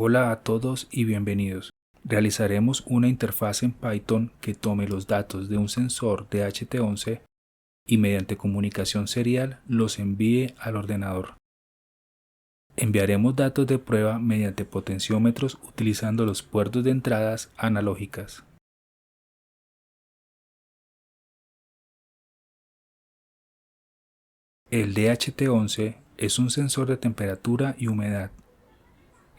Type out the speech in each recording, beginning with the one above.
Hola a todos y bienvenidos. Realizaremos una interfaz en Python que tome los datos de un sensor DHT11 y mediante comunicación serial los envíe al ordenador. Enviaremos datos de prueba mediante potenciómetros utilizando los puertos de entradas analógicas. El DHT11 es un sensor de temperatura y humedad.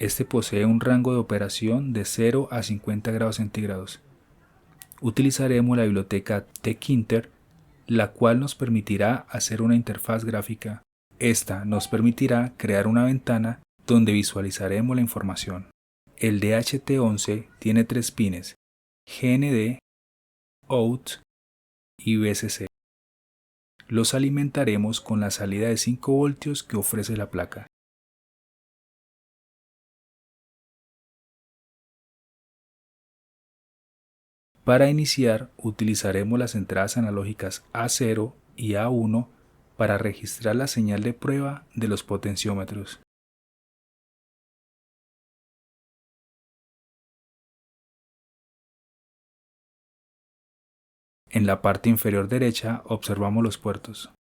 Este posee un rango de operación de 0 a 50 grados centígrados. Utilizaremos la biblioteca tkinter, la cual nos permitirá hacer una interfaz gráfica. Esta nos permitirá crear una ventana donde visualizaremos la información. El DHT11 tiene 3 pines: GND, OUT y VCC. Los alimentaremos con la salida de 5 voltios que ofrece la placa. Para iniciar, utilizaremos las entradas analógicas A0 y A1 para registrar la señal de prueba de los potenciómetros. En la parte inferior derecha observamos los puertos.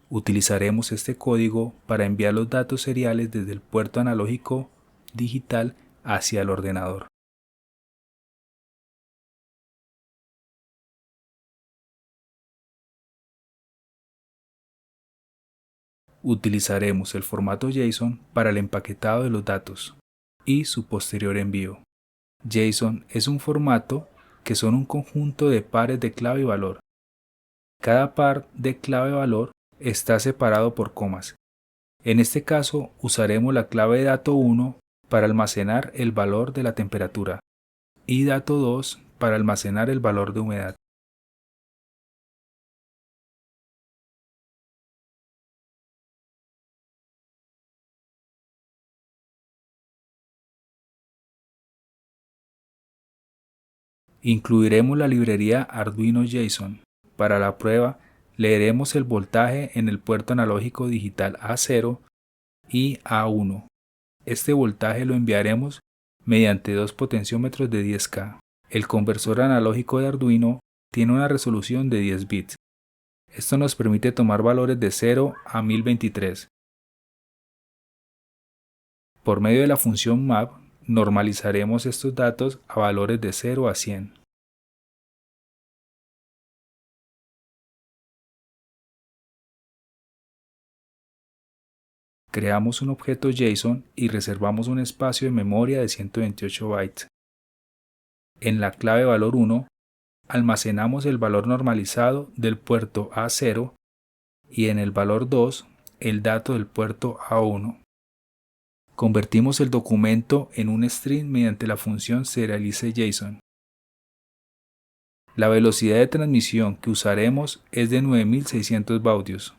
Utilizaremos este código para enviar los datos seriales desde el puerto analógico digital hacia el ordenador. Utilizaremos el formato JSON para el empaquetado de los datos y su posterior envío. JSON es un formato que son un conjunto de pares de clave y valor. Cada par de clave-valor está separado por comas. En este caso usaremos la clave de dato 1 para almacenar el valor de la temperatura y dato 2 para almacenar el valor de humedad. Incluiremos la librería Arduino JSON. Para la prueba, leeremos el voltaje en el puerto analógico digital A0 y A1. Este voltaje lo enviaremos mediante dos potenciómetros de 10K. El conversor analógico de Arduino tiene una resolución de 10 bits. Esto nos permite tomar valores de 0 a 1023. Por medio de la función map, normalizaremos estos datos a valores de 0 a 100. Creamos un objeto JSON y reservamos un espacio de memoria de 128 bytes. En la clave valor 1, almacenamos el valor normalizado del puerto A0 y en el valor 2, el dato del puerto A1. Convertimos el documento en un string mediante la función serializeJSON. La velocidad de transmisión que usaremos es de 9600 baudios.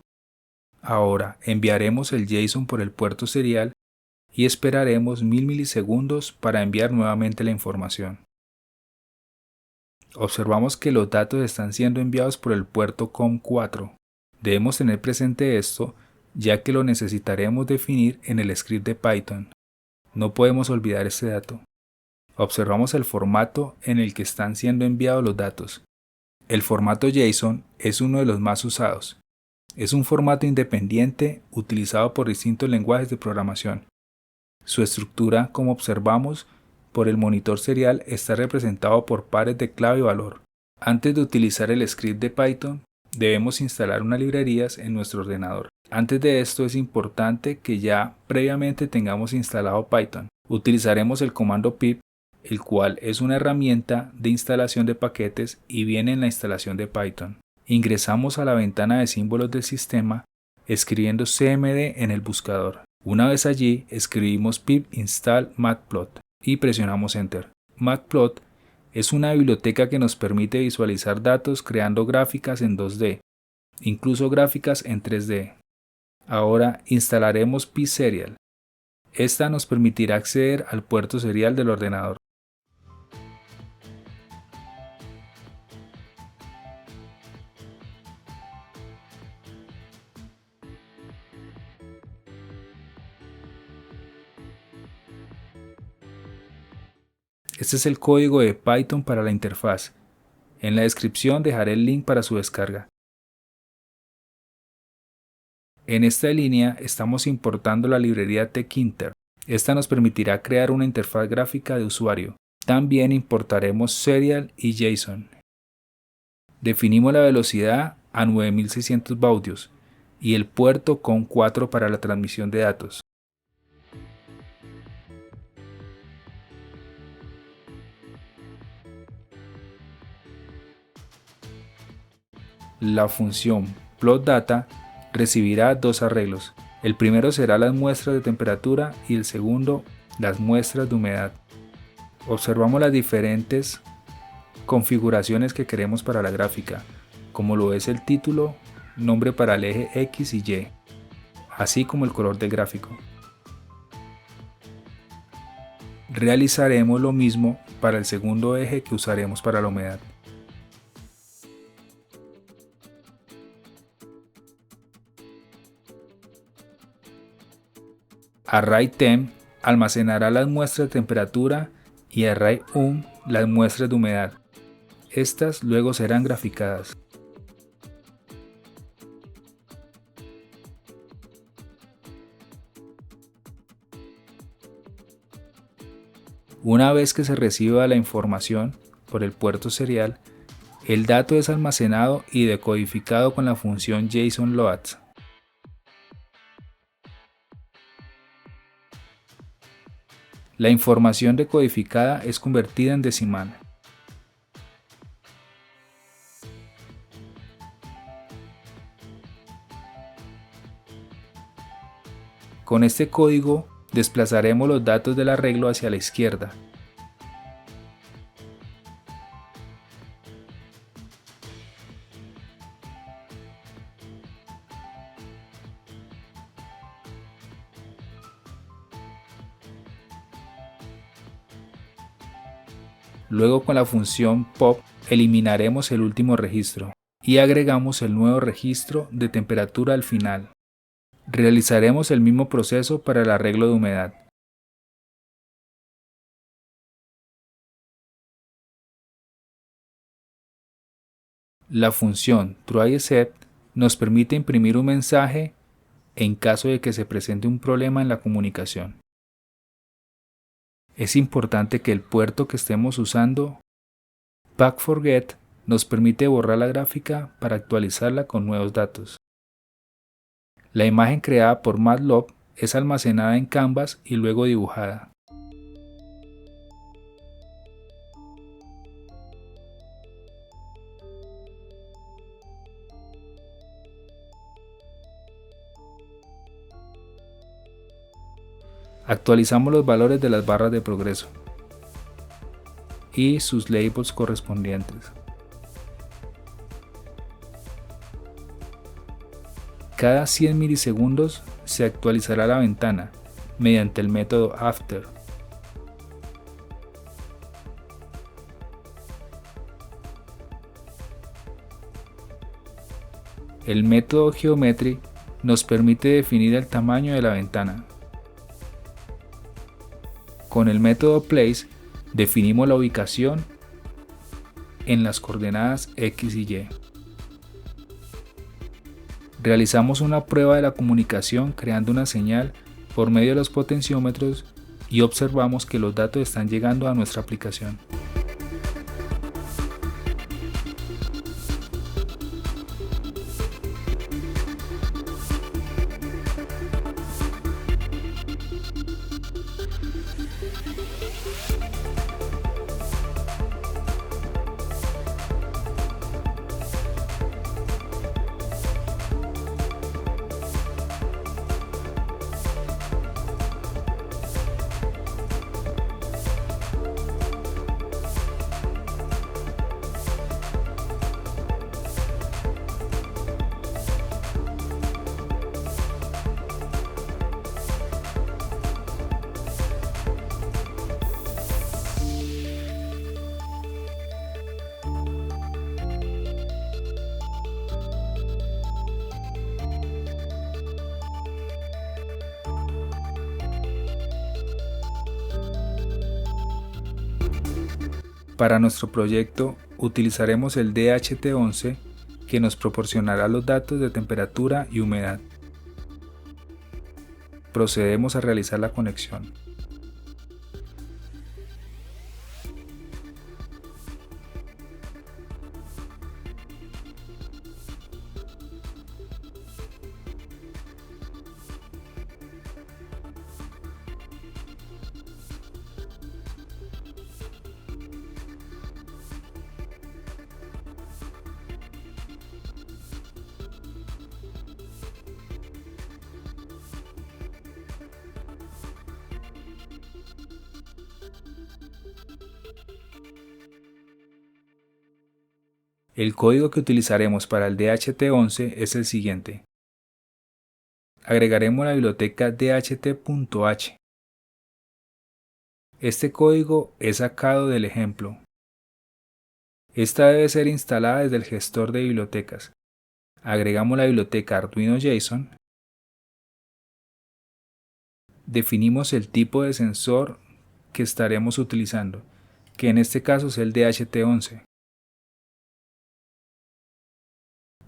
Ahora enviaremos el JSON por el puerto serial y esperaremos 1000 milisegundos para enviar nuevamente la información. Observamos que los datos están siendo enviados por el puerto COM4. Debemos tener presente esto, ya que lo necesitaremos definir en el script de Python. No podemos olvidar este dato. Observamos el formato en el que están siendo enviados los datos. El formato JSON es uno de los más usados. Es un formato independiente utilizado por distintos lenguajes de programación. Su estructura, como observamos por el monitor serial, está representado por pares de clave y valor. Antes de utilizar el script de Python, debemos instalar unas librerías en nuestro ordenador. Antes de esto es importante que ya previamente tengamos instalado Python. Utilizaremos el comando pip, el cual es una herramienta de instalación de paquetes y viene en la instalación de Python. Ingresamos a la ventana de símbolos del sistema escribiendo cmd en el buscador. Una vez allí, escribimos pip install matplot y presionamos enter. Matplot es una biblioteca que nos permite visualizar datos creando gráficas en 2D, incluso gráficas en 3D. Ahora instalaremos pserial. Esta nos permitirá acceder al puerto serial del ordenador. Este es el código de Python para la interfaz. En la descripción dejaré el link para su descarga. En esta línea estamos importando la librería Tkinter. Esta nos permitirá crear una interfaz gráfica de usuario. También importaremos Serial y JSON. Definimos la velocidad a 9600 baudios y el puerto COM4 para la transmisión de datos. La función plotData recibirá dos arreglos. El primero será las muestras de temperatura y el segundo las muestras de humedad. Observamos las diferentes configuraciones que queremos para la gráfica, como lo es el título, nombre para el eje X y Y, así como el color del gráfico. Realizaremos lo mismo para el segundo eje que usaremos para la humedad. ArrayTemp almacenará las muestras de temperatura y ArrayUm las muestras de humedad. Estas luego serán graficadas. Una vez que se reciba la información por el puerto serial, el dato es almacenado y decodificado con la función JSON-loads. La información decodificada es convertida en decimal. Con este código desplazaremos los datos del arreglo hacia la izquierda. Luego con la función pop eliminaremos el último registro y agregamos el nuevo registro de temperatura al final. Realizaremos el mismo proceso para el arreglo de humedad. La función tryExcept nos permite imprimir un mensaje en caso de que se presente un problema en la comunicación. Es importante que el puerto que estemos usando, Pack4Get, nos permite borrar la gráfica para actualizarla con nuevos datos. La imagen creada por Matplotlib es almacenada en Canvas y luego dibujada. Actualizamos los valores de las barras de progreso y sus labels correspondientes. Cada 100 milisegundos se actualizará la ventana mediante el método after. El método geometry nos permite definir el tamaño de la ventana. Con el método place definimos la ubicación en las coordenadas X y Y. Realizamos una prueba de la comunicación creando una señal por medio de los potenciómetros y observamos que los datos están llegando a nuestra aplicación. Para nuestro proyecto utilizaremos el DHT11 que nos proporcionará los datos de temperatura y humedad. Procedemos a realizar la conexión. El código que utilizaremos para el DHT11 es el siguiente. Agregaremos la biblioteca dht.h. Este código es sacado del ejemplo. Esta debe ser instalada desde el gestor de bibliotecas. Agregamos la biblioteca Arduino JSON. Definimos el tipo de sensor que estaremos utilizando, que en este caso es el DHT11.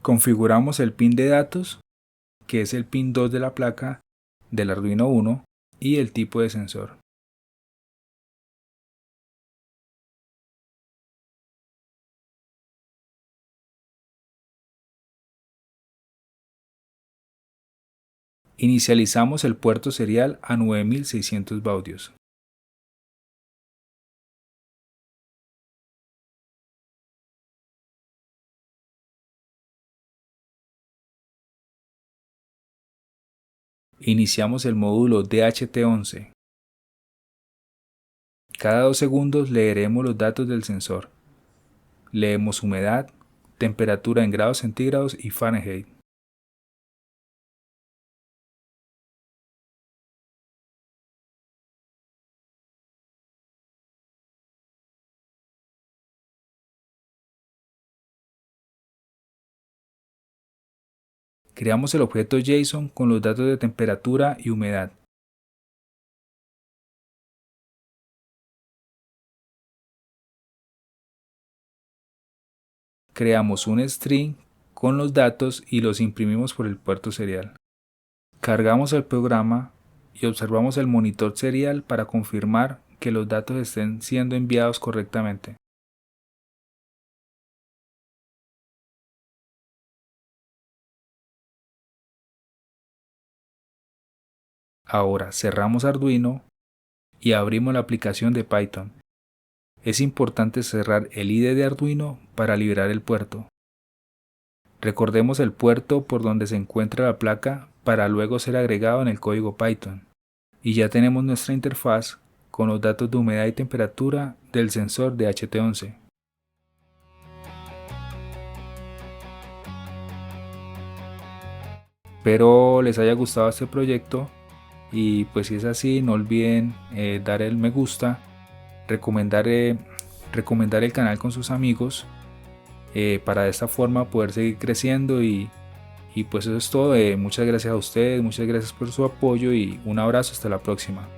Configuramos el pin de datos, que es el pin 2 de la placa del Arduino Uno, y el tipo de sensor. Inicializamos el puerto serial a 9600 baudios. Iniciamos el módulo DHT11. Cada 2 segundos leeremos los datos del sensor. Leemos humedad, temperatura en grados centígrados y Fahrenheit. Creamos el objeto JSON con los datos de temperatura y humedad. Creamos un string con los datos y los imprimimos por el puerto serial. Cargamos el programa y observamos el monitor serial para confirmar que los datos estén siendo enviados correctamente. Ahora cerramos Arduino y abrimos la aplicación de Python. Es importante cerrar el IDE de Arduino para liberar el puerto. Recordemos el puerto por donde se encuentra la placa para luego ser agregado en el código Python. Y ya tenemos nuestra interfaz con los datos de humedad y temperatura del sensor de DHT11. Espero les haya gustado este proyecto y pues si es así no olviden dar el me gusta, recomendar el canal con sus amigos para de esta forma poder seguir creciendo y pues eso es todo. Muchas gracias a ustedes, muchas gracias por su apoyo y un abrazo, hasta la próxima.